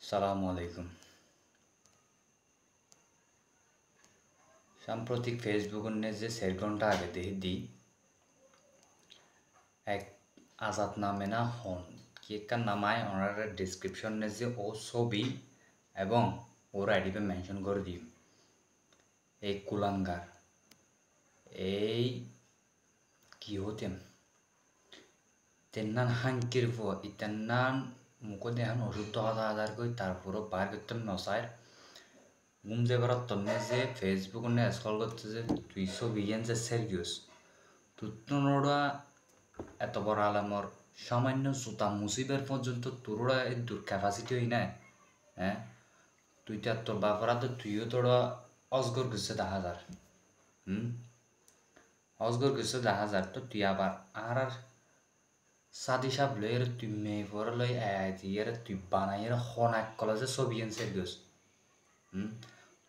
সালামু আলাইকুম। সাম্প্রতিক ফেসবুক যে 4 ঘন্টা আগে দেখি এক আজাদ নামে না হন কি একটা নামায় ওনার ডিসক্রিপশন যে ও ছবি এবং ওর আইডিপে মেনশন করে দিই এই কুলাঙ্গার এই কি হতেন তেনান হাঙ্কির ফো ইতেনান মুখো দেখান অশুদ্ধ হাজার কই তারপরও বার করতাম নসায় ঘুম যে করার তন্নে যে ফেসবুক স্ক্রল করতে যে তুই ছবি যে সেরিয়াস তুতনোড়া এত বড় আলামর সামান্য জুতা মুসিবের পর্যন্ত তোরা এই দূর ক্যাপাসিটি হই না। হ্যাঁ, তুই তো তোর বাপরা তো তুইও তোরা অজগর গেছে 10,000। অজগর গেছে 10,000 তো তুই আবার আর সাদি সাপ লইয়ের তুই মেয়ে পরে লই দিয়ে তুই বানাইয়ের হনাক কলেজে ছবি এনছে গেছ।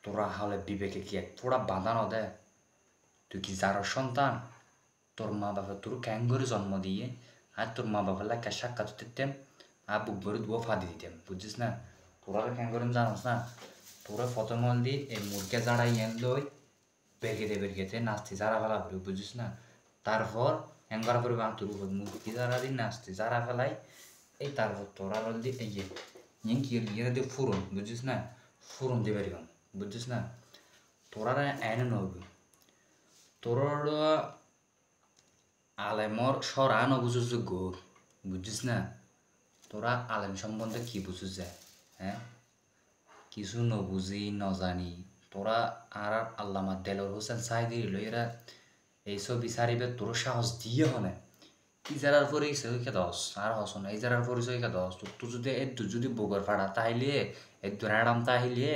তোরা হলে বিবেকে কি এক তোরা বাঁধানো দে। তুই কি যার সন্তান? তোর মা বাবা তোর ক্যাং করে জন্ম দিয়ে আর তোর মা বাবার লাগে সাক্ষাৎ দিতেম আর বুক ভরে দুয়ো ফাঁদি দিতেম, বুঝছিস না? তোরা ক্যাং করে জানাস না? তোরা ফতমল দি এই মুরগে জাড়াই এন লই বেরগেতে নাচতে যারা ফেলা করি, বুঝছিস না? তারপর হ্যাঙ্গার করে তোর মুরগি যারা দিন নাচতে যারা ফেলাই এই তারপর তোরা রল দি এই কি ইয়ে দিয়ে ফুরন, বুঝছিস না? ফুরন দিয়ে বেরিয়ে বুঝছিস না? তোরা এনে নবি তোর আলেমর সরা নবুঝুস গোর, বুঝছিস না? তোরা আলেম সম্বন্ধে কি বুঝিস যায়? হ্যাঁ, কিছু নবুঝি নজানি তোরা আর আল্লামা দেলোর হোসেন সাইদি লইরা এইসব বিচারিবে তোর সাহস দিয়ে হনে ইজারার পরিচয় কে দশ আর হসন ইজারার পরিচয় কে দশ তুই যদি একটু যদি বগর ফাড়া তাইলে একটু র্যাডাম তাইলে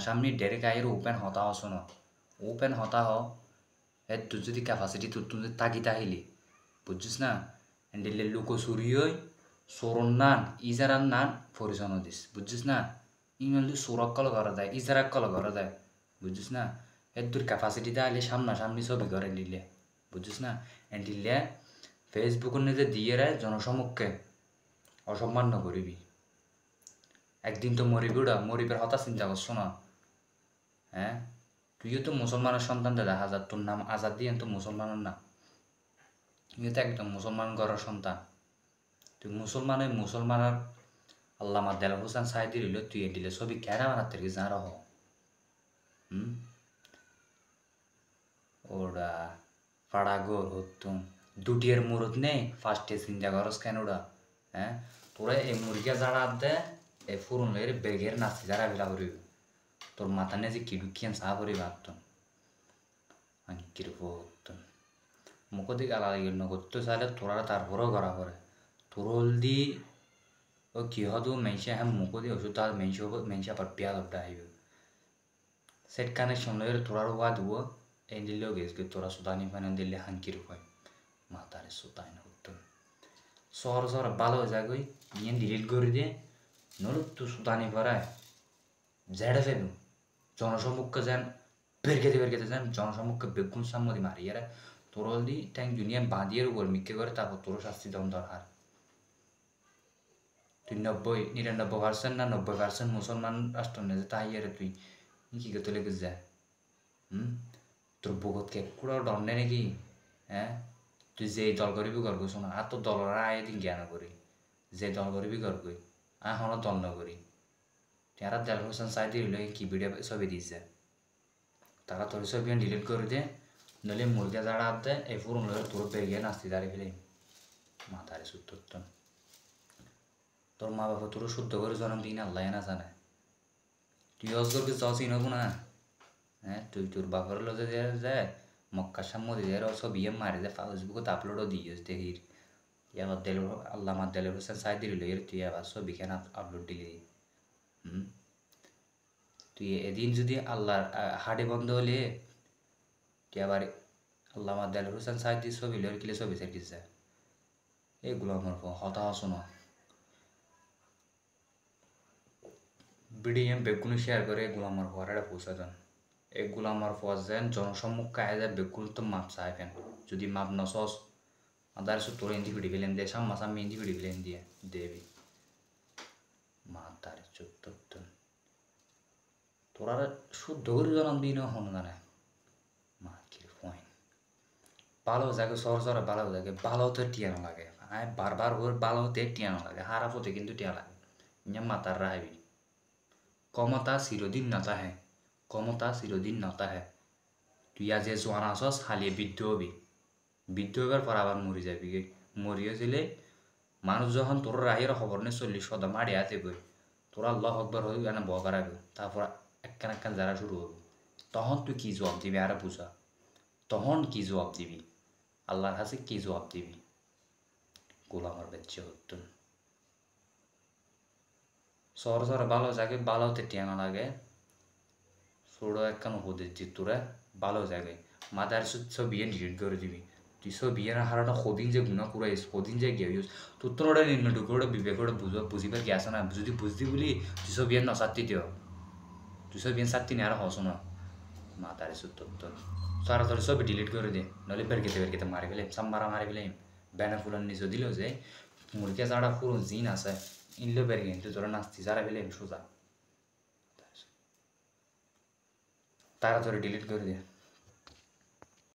সামনে ডেরে গায়ের ওপেন হতা হসন ওপেন হতা হ একটু যদি ক্যাপাসিটি তুই তাকি তাহিলি, বুঝছিস না? এন্ডিলে লুকোচুরি হই সোরন নান ইজারার নান পরিচয় দিস, বুঝছিস না? ইংলি সুরক্কল ঘরে দেয় ইজারাক্কল ঘরে দেয়, বুঝছিস না? এদুর ক্যাপাসিটি তাহলে সামনাসামনি ছবি করে নিলে, বুঝছিস না? এন্ডিলে ফেসবুকের নিজে দিয়ে রে জনসমক্ষে অসম্মান করিবি। একদিন তো মরিবি ওটা মরিবের হতা চিন্তা করছো না? হ্যাঁ, তুইও তো মুসলমানের সন্তান দেখা যা তোর নাম আজাদ দিয়ে তো মুসলমানের না, তুইও তো একদম মুসলমান ঘরের সন্তান। তুই মুসলমানের আল্লামা দেল হোসেন সাইদি রইল তুই দিলে ছবি কেনা বানাতে কি যা রহ। ওরা ফাড়াগোর হতুম দুটির মুরত নেই ফার্স্টে চিন্তা করস কেন ওরা? হ্যাঁ, তোরা এই মুরগিয়া যারা দে এই ফুরন লইরে বেগের নাচি যারা ফেলা করিব তোর মাথা নিয়ে যে কি ঢুকিয়ান চা করি ভাবতাম আমি কিরকম হতাম মুখো দিকে আলাদা নগত্য চাইলে তোরা তারপরেও করা করে তোর হলদি ও কি হতো মেনসা হ্যাঁ মুখো দিয়ে ওষুধ তার মেনসা আবার পেয়া লবটা আইব সেট কানেকশন লইরে তোরার ওয়া দিব এই দিলেও গেছে তোরা সুদানি ফাইন দিলে হানকির হয় মাতারে সুতাই না উত্তর শহর ভালো হয়ে যায় গই ইয়ে ডিলিট করে দিয়ে নড়ু তুই সুতানি পারায় ঝেড়ে ফেলু জনসমুখে যান বেরকেতে যান জনসমুখে বেগুন সাম্মদি মারিয়ারে তোর দি ট্যাং দুনিয়া বাঁধিয়ে উপর মিক্কে করে তারপর তোর শাস্তি দেওয়া দরকার। তুই 99% না 90% মুসলমান রাষ্ট্র নেই তাই তুই কি করতে লেগে যায়? তোর বুকতকে কুড়াও ডন্ডে নাকি? হ্যাঁ, তুই যে দল করবি করবো শোনা আর তোর দলরা আয় দিন জ্ঞান করি যে দল করবি করবি আর হন দল ন করি তারা দেল হোসেন সাইদি হইলে কি ভিডিও ছবি দিয়েছে তারা তোর ছবি ডিলিট করে দে নইলে মুরগা যারা দে এই পুরন লোক তোর বেরিয়ে নাচতে দাঁড়িয়ে ফেলে মাথারে শুদ্ধ তোর মা বাবা তোর শুদ্ধ করে জন্ম দিন আল্লাহ না জানে তুই অজগরকে যাও চিনব না। হ্যাঁ, তুই তোর বাপের লজে যায় মক্কা সাম্মদি যায় ছবি মারি যায় ফেসবুকত আপলোডও দিয়েছ দেখির ইয়াবার দেল আল্লামা দেলের হোসেন সাইদি রইল এর তুই আবার ছবিখান আপলোড দিলি। তুই এদিন যদি আল্লাহর হাড়ে বন্ধ হলে তুই আবার আল্লামা দেলের হোসেন সাইদি ছবি লইর কিলে ছবি সেট দিচ্ছে এগুলো আমার হতাশ না ভিডিও বেগুন শেয়ার করে এগুলো আমার ঘরে পৌঁছা দেন এগুলো আমার পর যেন জনসম্মুখে আয় যায় বেগুন তো মাপ চাই ফেন যদি মাপ নসস আদার তোর ইন্দি ভিডি ফেলেন দিয়ে সাম্মা সাম্মি ইন্দি ভিডি ফেলেন দিয়ে দেবি মা তার তোরা শুদ্ধ করে জন্ম দিই না হন জানে মা কি পয়েন্ট ভালো জায়গায় সর সরে ভালো জায়গায় ভালোতে টিয়ানো লাগে আয় বারবার করে ভালোতে টিয়ানো লাগে হারাপতে কিন্তু টিয়া লাগে ইয়া মাতার রাহাবি ক্ষমতা চিরদিন নাতা হে ক্ষমতা চিরদিন নাতা হে তুই আজ যে জোয়ান আসস হালিয়ে বৃদ্ধ হবি বৃদ্ধ হবার পর আবার মরি যাবি মরিয়ে দিলে মানুষ যখন তোর রাহির খবর নেই 40 মারি হাতে বই তোরা আল্লাহ আকবর হয়ে গানে বকার আগে তারপর একখান একখান যারা শুরু হবো তখন তুই কি জবাব দিবি আরে বুঝা তখন কি জবাব দিবি আল্লাহর কাছে কি জবাব দিবি গোলামার বেচ্ছে হতুন সর সর ভালো জায়গায় ভালোতে টিয়ানো লাগে ছোট একখান উপদেশ দি তোরা ভালো জায়গায় মাদার সব বিয়ে ডিলিট করে দিবি তুই সব বিয়ের হারাটা সদিন যে গুণা করাইস সদিন যে গিয়ে তোর তোর ওটা নির্ণয় ওটা বিবেক ওটা বুঝিবার কি আসে না যদি বুঝদি বলি তুই সব বিয়ের নসাত্তি দিও তুই সব বিয়ের সাত্তি নিয়ে আর হস না মাদার তোর তোর সারা তোর সব ডিলিট করে দে নলে বেরকেতে মারি ফেলে সাম্বারা মারি ফেলে ব্যানা ফুলার নিচে দিল যে মুরগিয়া যারা পুরো জিন আছে ইনলো বেরকে কিন্তু তোরা নাচতি যারা ফেলে সোজা তাড়াতাড়ি ডিলিট করে দে